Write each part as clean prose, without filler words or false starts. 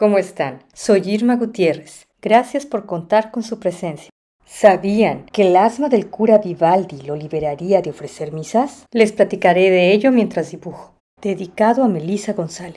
¿Cómo están? Soy Irma Gutiérrez. Gracias por contar con su presencia. ¿Sabían que el asma del cura Vivaldi lo liberaría de ofrecer misas? Les platicaré de ello mientras dibujo. Dedicado a Melissa González.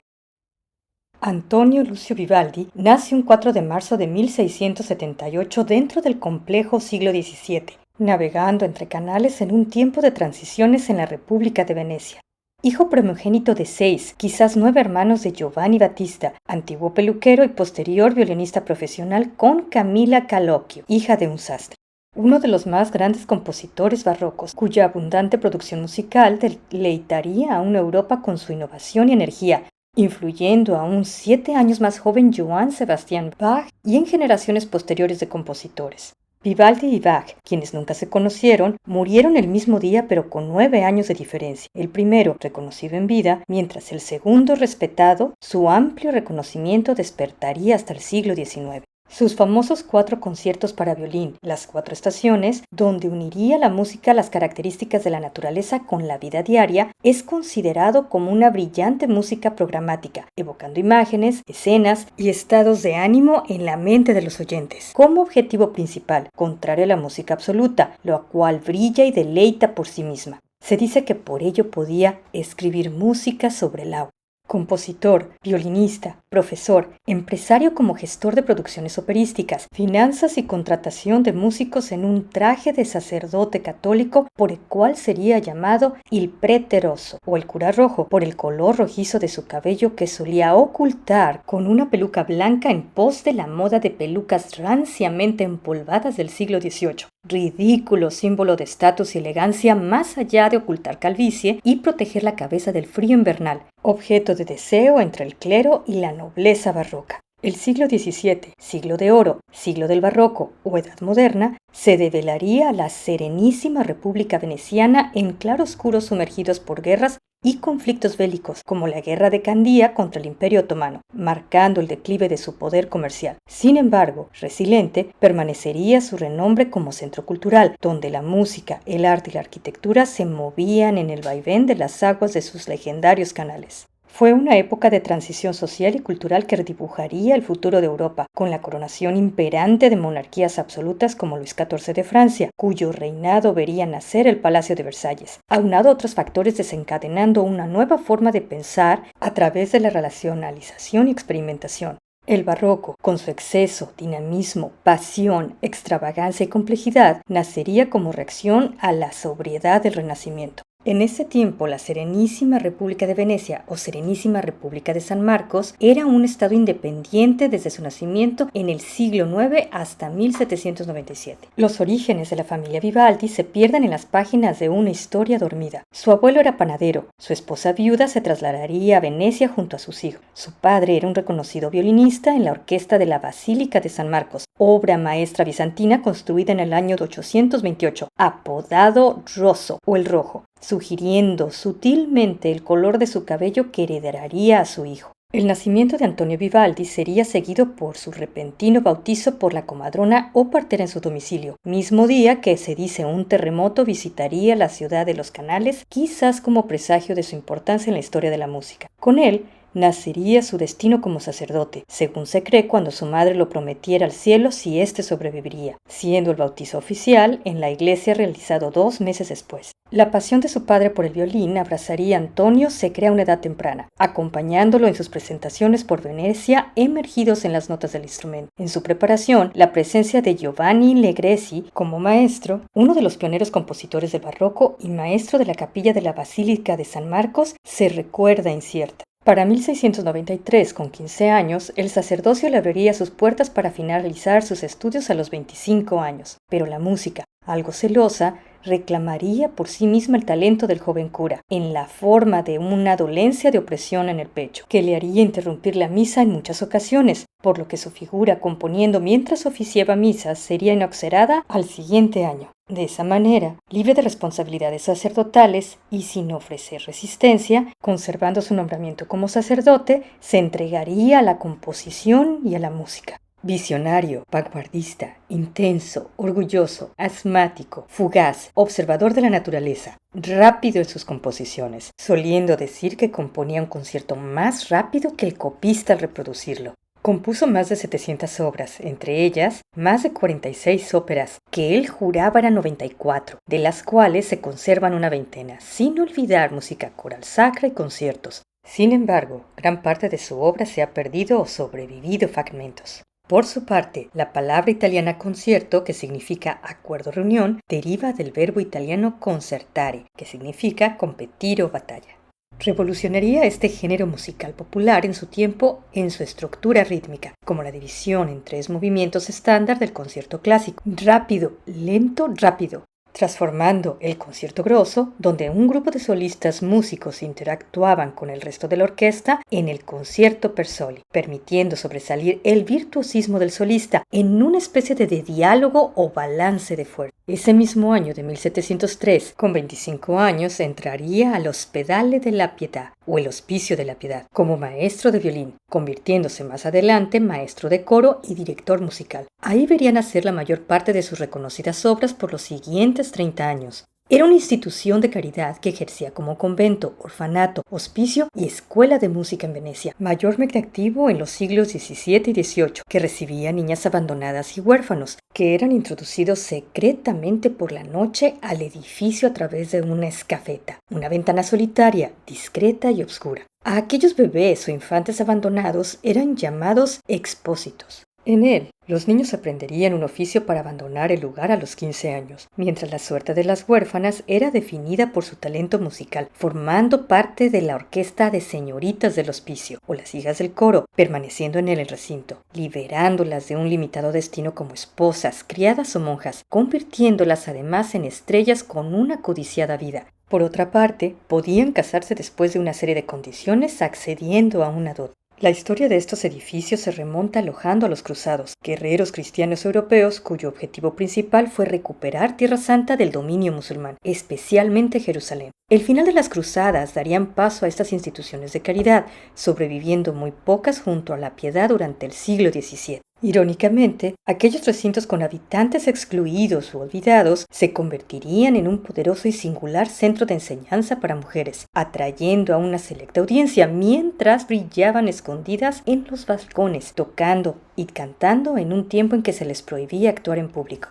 Antonio Lucio Vivaldi nace un 4 de marzo de 1678 dentro del complejo siglo XVII, navegando entre canales en un tiempo de transiciones en la República de Venecia. Hijo primogénito de 6, quizás 9 hermanos de Giovanni Battista, antiguo peluquero y posterior violinista profesional con Camila Calocchio, hija de un sastre. Uno de los más grandes compositores barrocos, cuya abundante producción musical deleitaría a una Europa con su innovación y energía, influyendo a un 7 años más joven Johann Sebastian Bach y en generaciones posteriores de compositores. Vivaldi y Bach, quienes nunca se conocieron, murieron el mismo día pero con 9 años de diferencia. El primero, reconocido en vida, mientras el segundo, respetado, su amplio reconocimiento despertaría hasta el siglo XIX. Sus famosos 4 conciertos para violín, las 4 estaciones, donde uniría la música a las características de la naturaleza con la vida diaria, es considerado como una brillante música programática, evocando imágenes, escenas y estados de ánimo en la mente de los oyentes. Como objetivo principal, contrario a la música absoluta, la cual brilla y deleita por sí misma. Se dice que por ello podía escribir música sobre el agua. Compositor, violinista, profesor, empresario como gestor de producciones operísticas, finanzas y contratación de músicos en un traje de sacerdote católico por el cual sería llamado il prete rosso o el cura rojo por el color rojizo de su cabello que solía ocultar con una peluca blanca en pos de la moda de pelucas ranciamente empolvadas del siglo XVIII. Ridículo símbolo de estatus y elegancia más allá de ocultar calvicie y proteger la cabeza del frío invernal, objeto de deseo entre el clero y la nobleza barroca. El siglo XVII, siglo de oro, siglo del barroco o edad moderna, se develaría a la serenísima República Veneciana en claroscuros sumergidos por guerras y conflictos bélicos, como la guerra de Candía contra el Imperio Otomano, marcando el declive de su poder comercial. Sin embargo, resiliente, permanecería su renombre como centro cultural, donde la música, el arte y la arquitectura se movían en el vaivén de las aguas de sus legendarios canales. Fue una época de transición social y cultural que redibujaría el futuro de Europa, con la coronación imperante de monarquías absolutas como Luis XIV de Francia, cuyo reinado vería nacer el Palacio de Versalles, aunado a otros factores desencadenando una nueva forma de pensar a través de la racionalización y experimentación. El barroco, con su exceso, dinamismo, pasión, extravagancia y complejidad, nacería como reacción a la sobriedad del Renacimiento. En ese tiempo, la Serenísima República de Venecia o Serenísima República de San Marcos era un estado independiente desde su nacimiento en el siglo IX hasta 1797. Los orígenes de la familia Vivaldi se pierden en las páginas de una historia dormida. Su abuelo era panadero, su esposa viuda se trasladaría a Venecia junto a sus hijos. Su padre era un reconocido violinista en la orquesta de la Basílica de San Marcos, obra maestra bizantina construida en el año 828, apodado Rosso o el Rojo, sugiriendo sutilmente el color de su cabello que heredaría a su hijo. El nacimiento de Antonio Vivaldi sería seguido por su repentino bautizo por la comadrona o partera en su domicilio, mismo día que se dice un terremoto visitaría la ciudad de los Canales, quizás como presagio de su importancia en la historia de la música. Con él, nacería su destino como sacerdote, según se cree cuando su madre lo prometiera al cielo si éste sobreviviría, siendo el bautizo oficial en la iglesia realizado 2 meses después. La pasión de su padre por el violín abrazaría a Antonio se crea a una edad temprana, acompañándolo en sus presentaciones por Venecia emergidos en las notas del instrumento. En su preparación, la presencia de Giovanni Legresi como maestro, uno de los pioneros compositores del barroco y maestro de la capilla de la Basílica de San Marcos, se recuerda incierta. Para 1693, con 15 años, el sacerdocio le abriría sus puertas para finalizar sus estudios a los 25 años. Pero la música, algo celosa, reclamaría por sí misma el talento del joven cura, en la forma de una dolencia de opresión en el pecho, que le haría interrumpir la misa en muchas ocasiones, por lo que su figura componiendo mientras oficiaba misas sería inoxerada al siguiente año. De esa manera, libre de responsabilidades sacerdotales y sin ofrecer resistencia, conservando su nombramiento como sacerdote, se entregaría a la composición y a la música. Visionario, vanguardista, intenso, orgulloso, asmático, fugaz, observador de la naturaleza, rápido en sus composiciones, soliendo decir que componía un concierto más rápido que el copista al reproducirlo. Compuso más de 700 obras, entre ellas más de 46 óperas, que él juraba eran 94, de las cuales se conservan una veintena, sin olvidar música coral sacra y conciertos. Sin embargo, gran parte de su obra se ha perdido o sobrevivido fragmentos. Por su parte, la palabra italiana concierto, que significa acuerdo-reunión, deriva del verbo italiano concertare, que significa competir o batalla. Revolucionaría este género musical popular en su tiempo en su estructura rítmica, como la división en 3 movimientos estándar del concierto clásico: rápido, lento, rápido, transformando el concierto grosso, donde un grupo de solistas músicos interactuaban con el resto de la orquesta, en el concierto per soli, permitiendo sobresalir el virtuosismo del solista en una especie de diálogo o balance de fuerza. Ese mismo año de 1703, con 25 años, entraría al Ospedale de la Pietà, o el Hospicio de la Piedad, como maestro de violín, convirtiéndose más adelante maestro de coro y director musical. Ahí vería nacer la mayor parte de sus reconocidas obras por los siguientes 30 años. Era una institución de caridad que ejercía como convento, orfanato, hospicio y escuela de música en Venecia, mayormente activo en los siglos XVII y XVIII, que recibía niñas abandonadas y huérfanos, que eran introducidos secretamente por la noche al edificio a través de una escafeta, una ventana solitaria, discreta y oscura. A aquellos bebés o infantes abandonados eran llamados expósitos. En él, los niños aprenderían un oficio para abandonar el lugar a los 15 años, mientras la suerte de las huérfanas era definida por su talento musical, formando parte de la orquesta de señoritas del hospicio o las hijas del coro, permaneciendo en el recinto, liberándolas de un limitado destino como esposas, criadas o monjas, convirtiéndolas además en estrellas con una codiciada vida. Por otra parte, podían casarse después de una serie de condiciones accediendo a una dote. La historia de estos edificios se remonta alojando a los cruzados, guerreros cristianos europeos cuyo objetivo principal fue recuperar Tierra Santa del dominio musulmán, especialmente Jerusalén. El final de las cruzadas darían paso a estas instituciones de caridad, sobreviviendo muy pocas junto a la Piedad durante el siglo XVII. Irónicamente, aquellos recintos con habitantes excluidos u olvidados se convertirían en un poderoso y singular centro de enseñanza para mujeres, atrayendo a una selecta audiencia mientras brillaban escondidas en los balcones, tocando y cantando en un tiempo en que se les prohibía actuar en público.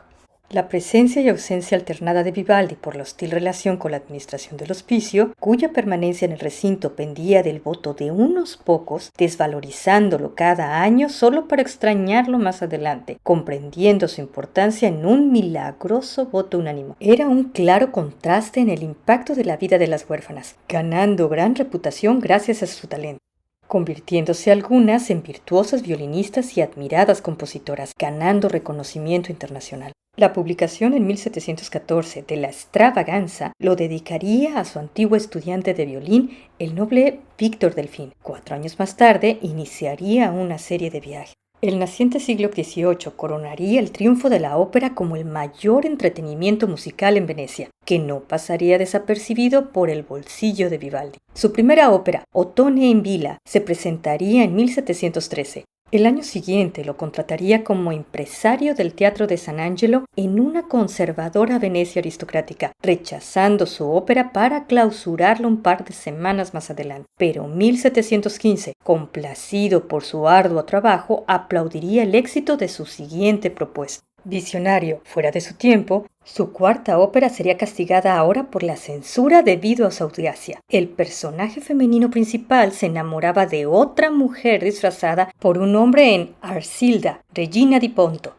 La presencia y ausencia alternada de Vivaldi por la hostil relación con la administración del hospicio, cuya permanencia en el recinto pendía del voto de unos pocos, desvalorizándolo cada año solo para extrañarlo más adelante, comprendiendo su importancia en un milagroso voto unánime. Era un claro contraste en el impacto de la vida de las huérfanas, ganando gran reputación gracias a su talento, convirtiéndose algunas en virtuosas violinistas y admiradas compositoras, ganando reconocimiento internacional. La publicación en 1714 de La Extravaganza lo dedicaría a su antiguo estudiante de violín, el noble Víctor Delfín. 4 años más tarde iniciaría una serie de viajes. El naciente siglo XVIII coronaría el triunfo de la ópera como el mayor entretenimiento musical en Venecia, que no pasaría desapercibido por el bolsillo de Vivaldi. Su primera ópera, Ottone in Villa, se presentaría en 1713. El año siguiente lo contrataría como empresario del Teatro de San Angelo en una conservadora Venecia aristocrática, rechazando su ópera para clausurarla un par de semanas más adelante. Pero en 1715, complacido por su arduo trabajo, aplaudiría el éxito de su siguiente propuesta. Visionario, fuera de su tiempo, su cuarta ópera sería castigada ahora por la censura debido a su audacia. El personaje femenino principal se enamoraba de otra mujer disfrazada por un hombre en Arsilda, Regina di Ponto.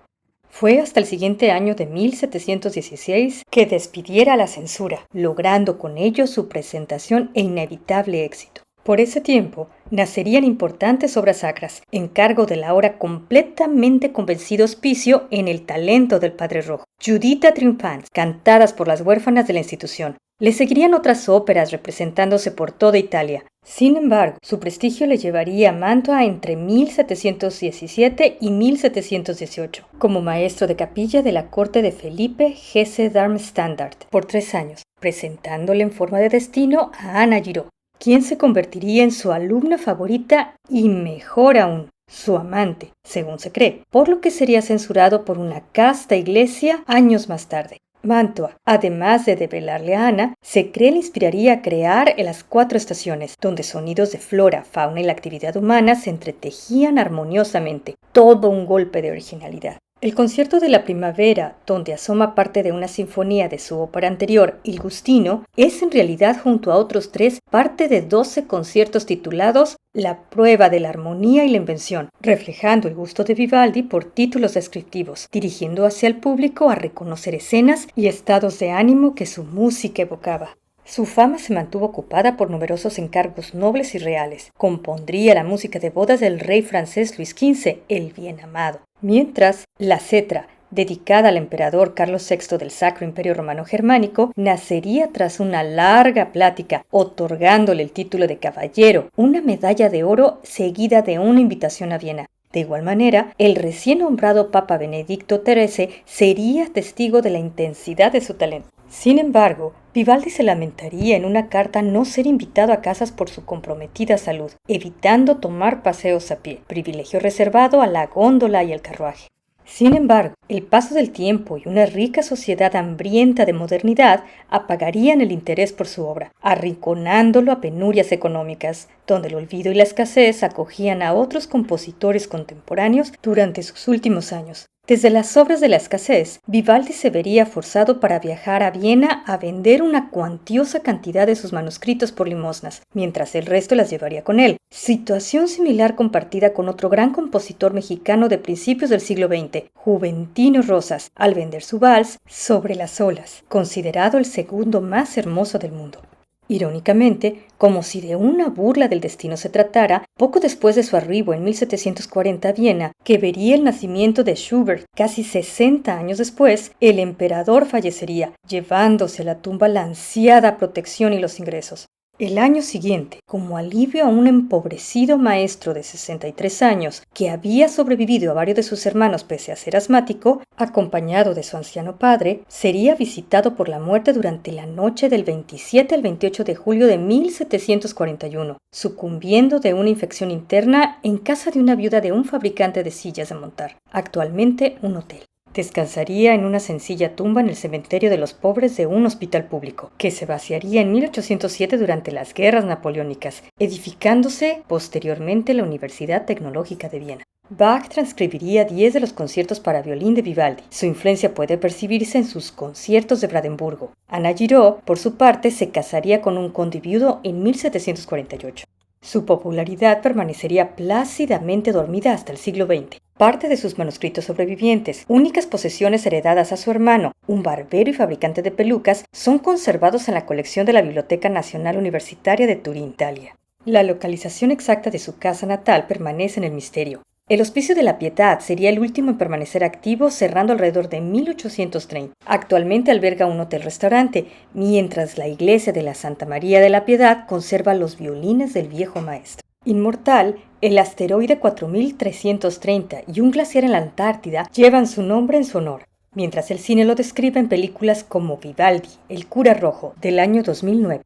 Fue hasta el siguiente año de 1716 que despidiera la censura, logrando con ello su presentación e inevitable éxito. Por ese tiempo, nacerían importantes obras sacras, en cargo del ahora completamente convencido hospicio en el talento del Padre Rojo. Giuditta Triunfans, cantadas por las huérfanas de la institución. Le seguirían otras óperas representándose por toda Italia. Sin embargo, su prestigio le llevaría a Mantua entre 1717 y 1718, como maestro de capilla de la corte de Felipe Hesse-Darmstadt por 3 años, presentándole en forma de destino a Anna Giraud, quien se convertiría en su alumna favorita y, mejor aún, su amante, según se cree, por lo que sería censurado por una casta iglesia años más tarde. Mantua, además de develarle a Ana, se cree le inspiraría a crear en las 4 estaciones, donde sonidos de flora, fauna y la actividad humana se entretejían armoniosamente. Todo un golpe de originalidad. El concierto de la primavera, donde asoma parte de una sinfonía de su ópera anterior, Il Gustino, es en realidad junto a otros 3 parte de 12 conciertos titulados La prueba de la armonía y la invención, reflejando el gusto de Vivaldi por títulos descriptivos, dirigiendo hacia el público a reconocer escenas y estados de ánimo que su música evocaba. Su fama se mantuvo ocupada por numerosos encargos nobles y reales. Compondría la música de bodas del rey francés Luis XV, el bien amado. Mientras, la cetra, dedicada al emperador Carlos VI del Sacro Imperio Romano Germánico, nacería tras una larga plática, otorgándole el título de caballero, una medalla de oro seguida de una invitación a Viena. De igual manera, el recién nombrado Papa Benedicto XIII sería testigo de la intensidad de su talento. Sin embargo, Vivaldi se lamentaría en una carta no ser invitado a casas por su comprometida salud, evitando tomar paseos a pie, privilegio reservado a la góndola y el carruaje. Sin embargo, el paso del tiempo y una rica sociedad hambrienta de modernidad apagarían el interés por su obra, arrinconándolo a penurias económicas, donde el olvido y la escasez acogían a otros compositores contemporáneos durante sus últimos años. Desde las obras de la escasez, Vivaldi se vería forzado para viajar a Viena a vender una cuantiosa cantidad de sus manuscritos por limosnas, mientras el resto las llevaría con él. Situación similar compartida con otro gran compositor mexicano de principios del siglo XX, Juventino Rosas, al vender su vals Sobre las olas, considerado el segundo más hermoso del mundo. Irónicamente, como si de una burla del destino se tratara, poco después de su arribo en 1740 a Viena, que vería el nacimiento de Schubert, casi 60 años después, el emperador fallecería, llevándose a la tumba la ansiada protección y los ingresos. El año siguiente, como alivio a un empobrecido maestro de 63 años que había sobrevivido a varios de sus hermanos pese a ser asmático, acompañado de su anciano padre, sería visitado por la muerte durante la noche del 27 al 28 de julio de 1741, sucumbiendo de una infección interna en casa de una viuda de un fabricante de sillas de montar, actualmente un hotel. Descansaría en una sencilla tumba en el cementerio de los pobres de un hospital público, que se vaciaría en 1807 durante las guerras napoleónicas, edificándose posteriormente la Universidad Tecnológica de Viena. Bach transcribiría 10 de los conciertos para violín de Vivaldi. Su influencia puede percibirse en sus conciertos de Brandeburgo. Ana Giraud, por su parte, se casaría con un conde viudo en 1748. Su popularidad permanecería plácidamente dormida hasta el siglo XX. Parte de sus manuscritos sobrevivientes, únicas posesiones heredadas a su hermano, un barbero y fabricante de pelucas, son conservados en la colección de la Biblioteca Nacional Universitaria de Turín, Italia. La localización exacta de su casa natal permanece en el misterio. El Hospicio de la Pietà sería el último en permanecer activo, cerrando alrededor de 1830. Actualmente alberga un hotel-restaurante, mientras la iglesia de la Santa María de la Piedad conserva los violines del viejo maestro. Inmortal, el asteroide 4330 y un glaciar en la Antártida llevan su nombre en su honor, mientras el cine lo describe en películas como Vivaldi, El cura rojo, del año 2009.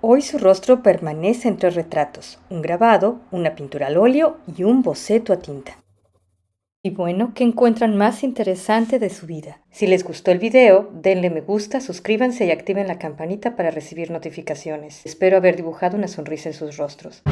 Hoy su rostro permanece en 3 retratos, un grabado, una pintura al óleo y un boceto a tinta. Y bueno, ¿qué encuentran más interesante de su vida? Si les gustó el video, denle me gusta, suscríbanse y activen la campanita para recibir notificaciones. Espero haber dibujado una sonrisa en sus rostros.